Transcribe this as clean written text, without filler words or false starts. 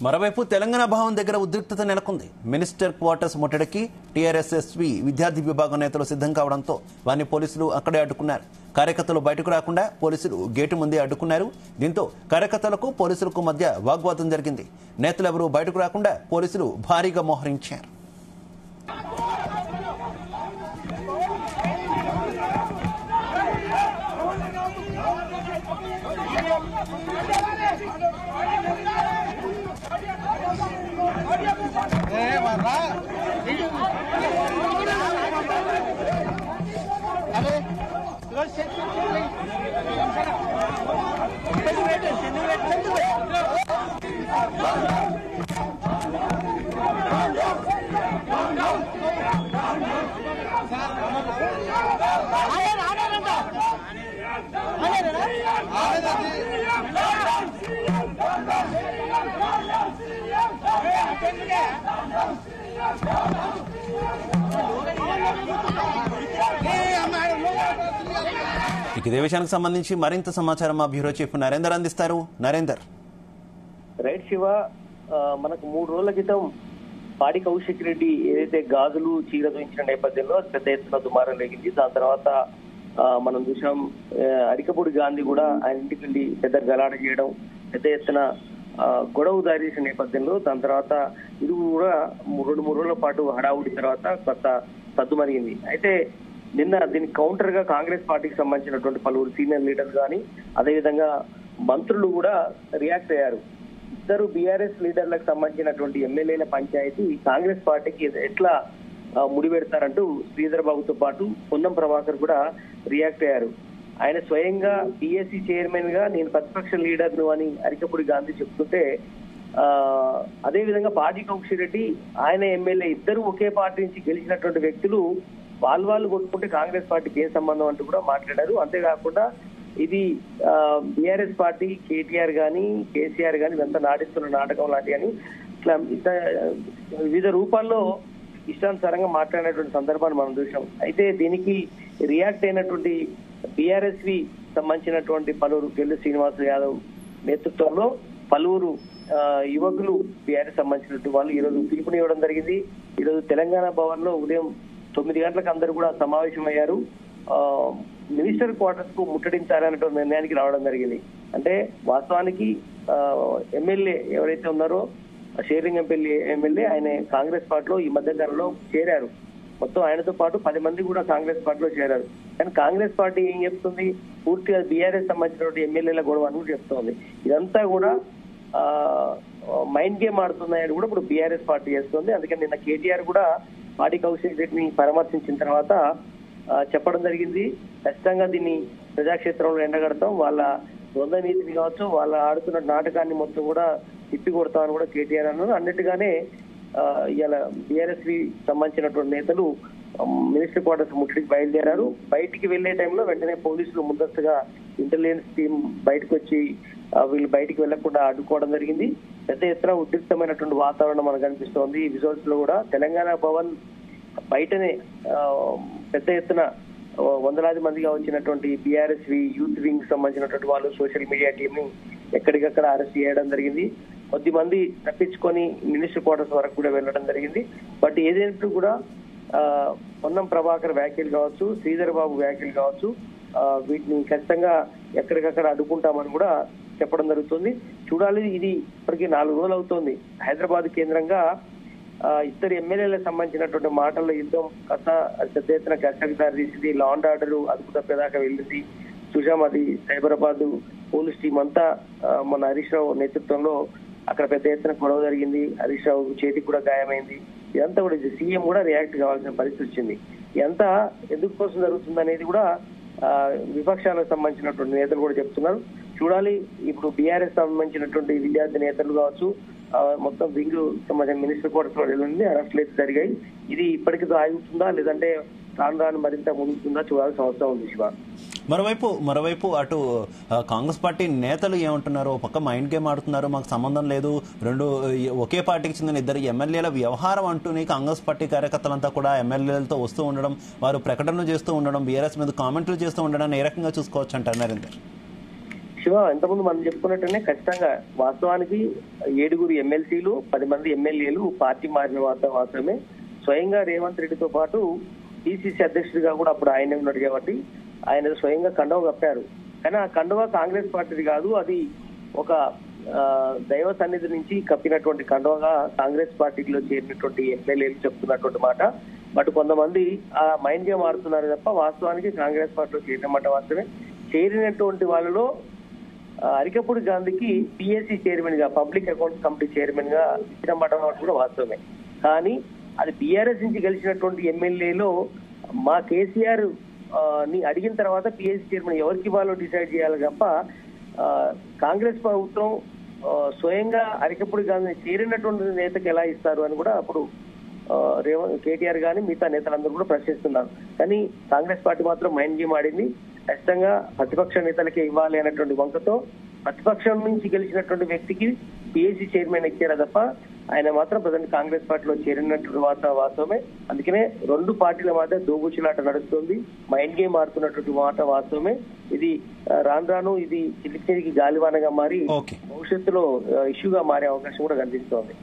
మరోవైపు తెలంగాణ భవన్ దగ్గర ఉద్రిక్తత నెలకొంది. మినిస్టర్ క్వార్టర్స్ ముట్టడికి టీఆర్ఎస్ఎస్వి విద్యార్థి విభాగం నేతలు సిద్ధం కావడంతో వారిని పోలీసులు అక్కడే అడ్డుకున్నారు. కార్యకర్తలు బయటకు రాకుండా పోలీసులు గేటు ముందే అడ్డుకున్నారు. దీంతో కార్యకర్తలకు పోలీసులకు మధ్య వాగ్వాదం జరిగింది. నేతలెవరూ బయటకు రాకుండా పోలీసులు భారీగా మోహరించారు. ఇదే విషయానికి సంబంధించి మరింత సమాచారం మా బ్యూరో చీఫ్ నరేందర్ అందిస్తారు. నరేందర్. రైట్ శివ, మనకు 3 రోజుల క్రితం పాడి కౌశిక్ రెడ్డి ఏదైతే గాజులు చీర చూపించిన నేపథ్యంలో పెద్ద ఎత్తున దుమారం లేగింది. దాని తర్వాత మనం చూసాం అరికపూడి గాంధీ కూడా ఆయన ఇంటికి వెళ్లి పెద్ద గలాట చేయడం, పెద్ద ఎత్తున గొడవ దారి చేసిన నేపథ్యంలో దాని తర్వాత ఇది కూడా 2-3 రోజుల పాటు హడావుడి తర్వాత కొత్త సద్దుమరిగింది. అయితే నిన్న దీనికి కౌంటర్ గా కాంగ్రెస్ పార్టీకి సంబంధించినటువంటి పలువురు సీనియర్ లీడర్లు కానీ అదేవిధంగా మంత్రులు కూడా రియాక్ట్ అయ్యారు. ఇద్దరు బీఆర్ఎస్ లీడర్లకు సంబంధించినటువంటి ఎమ్మెల్యేల పంచాయతీ కాంగ్రెస్ పార్టీకి ఎట్లా ముడిపెడతారంటూ శ్రీధర్ బాబుతో పాటు పొన్నం ప్రభాకర్ కూడా రియాక్ట్ అయ్యారు. ఆయన స్వయంగా పిఎస్సి చైర్మన్ గా నేను ప్రతిపక్ష లీడర్ను అని అరికపూడి గాంధీ చెప్తుంటే, అదేవిధంగా పాడి కౌశిక్ రెడ్డి ఆయన ఎమ్మెల్యే ఇద్దరు ఒకే పార్టీ నుంచి గెలిచినటువంటి వ్యక్తులు వాళ్ళు కొట్టుకుంటే కాంగ్రెస్ పార్టీకి ఏం సంబంధం అంటూ కూడా మాట్లాడారు. అంతేకాకుండా ఇది బీఆర్ఎస్ పార్టీ కేటీఆర్ గాని కేసీఆర్ గాని ఇదంతా నాటిస్తున్న నాటకం లాంటి అని ఇట్లా వివిధ రూపాల్లో ఇష్టానుసారంగా మాట్లాడినటువంటి సందర్భాన్ని మనం చూసాం. అయితే దీనికి రియాక్ట్ అయినటువంటి బీఆర్ఎస్ వి సంబంధించినటువంటి పలువురు గెల్లు శ్రీనివాస్ యాదవ్ నేతృత్వంలో పలువురు యువకులు బీఆర్ఎస్ సంబంధించినటువంటి వాళ్ళు ఈరోజు పిలుపునివ్వడం జరిగింది. ఈరోజు తెలంగాణ భవన్ లో ఉదయం 9 గంటలకు అందరూ కూడా సమావేశమయ్యారు. మినిస్టర్ క్వార్టర్స్ కు ముట్టడించాలనేటువంటి నిర్ణయానికి రావడం జరిగింది. అంటే వాస్తవానికి ఎమ్మెల్యే ఎవరైతే ఉన్నారో షేరింగ్ ఎమ్మెల్యే ఆయన కాంగ్రెస్ పార్టీలో ఈ మధ్య కాలంలో చేరారు. మొత్తం ఆయనతో పాటు 10 మంది కూడా కాంగ్రెస్ పార్టీలో చేరారు. కానీ కాంగ్రెస్ పార్టీ ఏం చెప్తుంది, పూర్తిగా బీఆర్ఎస్ సంబంధించినటువంటి ఎమ్మెల్యేల గొడవ అని కూడా చెప్తోంది. ఇదంతా కూడా మైండ్ గేమ్ ఆడుతున్నాయని కూడా ఇప్పుడు బీఆర్ఎస్ పార్టీ చేస్తుంది. అందుకని నిన్న కేటీఆర్ కూడా పాడి కౌశిక్ రెడ్డిని పరామర్శించిన తర్వాత చెప్పడం జరిగింది, ఖచ్చితంగా దీన్ని ప్రజాక్షేత్రంలో ఎండగడతాం, వాళ్ళ ద్వంద్వ నీతిని కావచ్చు వాళ్ళ ఆడుతున్న నాటకాన్ని మొత్తం కూడా తిప్పి కొడతామని కూడా కేటీఆర్ అన్నారు. అన్నట్టుగానే ఇలా బీఆర్ఎస్ సంబంధించినటువంటి నేతలు మినిస్టర్ క్వార్టర్స్ ముట్టడికి బయలుదేరారు. బయటికి వెళ్లే టైంలో వెంటనే పోలీసులు ముందస్తుగా ఇంటెలిజెన్స్ టీం బయటకు వచ్చి వీళ్ళు బయటికి వెళ్లకుండా అడ్డుకోవడం జరిగింది. పెద్ద ఎత్తున ఉద్రిక్తమైనటువంటి వాతావరణం మనకు కనిపిస్తోంది. ఈ విజువల్స్ లో కూడా తెలంగాణ భవన్ బయటనే పెద్ద ఎత్తున వందలాది మందిగా వచ్చినటువంటి బీఆర్ఎస్ యూత్ వింగ్ సంబంధించినటువంటి వాళ్ళు సోషల్ మీడియా టీం ని ఎక్కడికక్కడ అరెస్ట్ చేయడం జరిగింది. కొద్దిమంది తప్పించుకొని మినిస్టర్ క్వార్టర్స్ వరకు కూడా వెళ్ళడం జరిగింది. బట్ ఏదైనా కూడా పొన్నం ప్రభాకర్ వ్యాఖ్యలు కావచ్చు, శ్రీధర్ బాబు వ్యాఖ్యలు కావచ్చు, వీటిని ఖచ్చితంగా ఎక్కడికక్కడ అడ్డుకుంటామని కూడా చెప్పడం జరుగుతుంది. చూడాలి, ఇది ఇప్పటికీ 4 రోజులు అవుతోంది. హైదరాబాద్ కేంద్రంగా ఇద్దరు ఎమ్మెల్యేలకు సంబంధించినటువంటి మాటల యుద్ధం పెద్ద ఎత్తున ఘర్షణకు దారి తీసింది. లా అండ్ ఆర్డర్ అదుపు తప్పేదాకా వెళ్ళింది. చూసాం, అది సైబరాబాద్ పోలీస్ టీం అంతా మన హరీష్ రావు నేతృత్వంలో అక్కడ పెద్ద ఎత్తున గొడవ జరిగింది. హరీష్ రావు చేతికి కూడా గాయమైంది. ఇదంతా కూడా సీఎం కూడా రియాక్ట్ కావాల్సిన పరిస్థితి వచ్చింది. ఇదంతా ఎందుకు కోసం జరుగుతుంది అనేది కూడా విపక్షాలకు సంబంధించినటువంటి నేతలు కూడా చెప్తున్నారు. చూడాలి, ఇప్పుడు బీఆర్ఎస్ సంబంధించినటువంటి విద్యార్థి నేతలు కావచ్చు, మొత్తం వింగ్ సంబంధించిన మినిస్టర్ క్వార్టర్స్ లో వెళ్ళింది, అరెస్టులు అయితే జరిగాయి. ఇది ఇప్పటికితో ఆగుతుందా లేదంటే రాను మరింత ముందుతుందా చూడాల్సిన అవసరం ఉంది. శివ, మరోవైపు అటు కాంగ్రెస్ పార్టీ నేతలు ఏమంటున్నారు, పక్క మైండ్ గేమ్ ఆడుతున్నారు, మాకు సంబంధం లేదు, ఒకే పార్టీకి చెందిన 2 ఎమ్మెల్యేల వ్యవహారం అంటూనే కాంగ్రెస్ పార్టీ కార్యకర్తలంతా కూడా ఎమ్మెల్యేలతో వస్తూ ఉండడం, వారు ప్రకటనలు చేస్తూ ఉండడం, బీఆర్ఎస్ మీద కామెంట్లు చేస్తూ ఉండడం ఏ రకంగా చూసుకోవచ్చు అంటారు నరేందర్? శివ ఇంతకుముందు మనం చెప్పుకున్నట్టునే ఖచ్చితంగా వాస్తవానికి 7 ఎమ్మెల్సీలు 10 మంది ఎమ్మెల్యేలు పార్టీ మారిన వాస్తవమే. స్వయంగా రేవంత్ రెడ్డితో పాటు పిసిసి అధ్యక్షుడిగా కూడా అప్పుడు ఆయన ఉన్నాడు కాబట్టి ఆయన స్వయంగా కండువ కప్పారు. కానీ ఆ కండువ కాంగ్రెస్ పార్టీది కాదు, అది ఒక దైవ సన్నిధి నుంచి కప్పినటువంటి కండువగా కాంగ్రెస్ పార్టీలో చేరినటువంటి ఎమ్మెల్యేలు చెప్తున్నటువంటి మాట. బట్ కొంతమంది ఆ మైండ్ గా మారుతున్నారు తప్ప వాస్తవానికి కాంగ్రెస్ పార్టీలో చేరిన మాట వాస్తవమే. చేరినటువంటి వాళ్ళలో అరికపూడి గాంధీకి పిఎస్సి చైర్మన్ గా, పబ్లిక్ అకౌంట్స్ కమిటీ చైర్మన్ గా ఇచ్చిన మాట కూడా వాస్తవమే. కానీ అది బీఆర్ఎస్ నుంచి గెలిచినటువంటి ఎమ్మెల్యేలో మా కేసీఆర్ ని అడిగిన తర్వాత పిఎస్సి చైర్మన్ ఎవరికి ఇవ్వాలో డిసైడ్ చేయాలి తప్ప కాంగ్రెస్ ప్రభుత్వం స్వయంగా అరికపూడి గాంధీని చేరినటువంటి నేతకి ఎలా ఇస్తారు అని కూడా అప్పుడు కేటీఆర్ గాని మిగతా నేతలందరూ కూడా ప్రశ్నిస్తున్నారు. కానీ కాంగ్రెస్ పార్టీ మాత్రం మైండ్ గేమ్ ఆడింది. ఖచ్చితంగా ప్రతిపక్ష నేతలకే ఇవ్వాలి అనేటువంటి వంకతో ప్రతిపక్షం నుంచి గెలిచినటువంటి వ్యక్తికి పిఎస్సి చైర్మన్ ఇచ్చారా తప్ప ఆయన మాత్రం ప్రజెంట్ కాంగ్రెస్ పార్టీలో చేరినటువంటి వాస్తవమే. అందుకనే 2 పార్టీల మధ్య దోబూచులాట నడుస్తుంది, మైండ్ గేమ్ ఆడుతున్నటువంటి మాట వాస్తవమే. ఇది రాను ఇది చిలికి గాలివానగా మారి భవిష్యత్తులో ఇష్యూగా మారే అవకాశం కూడా కనిపిస్తోంది.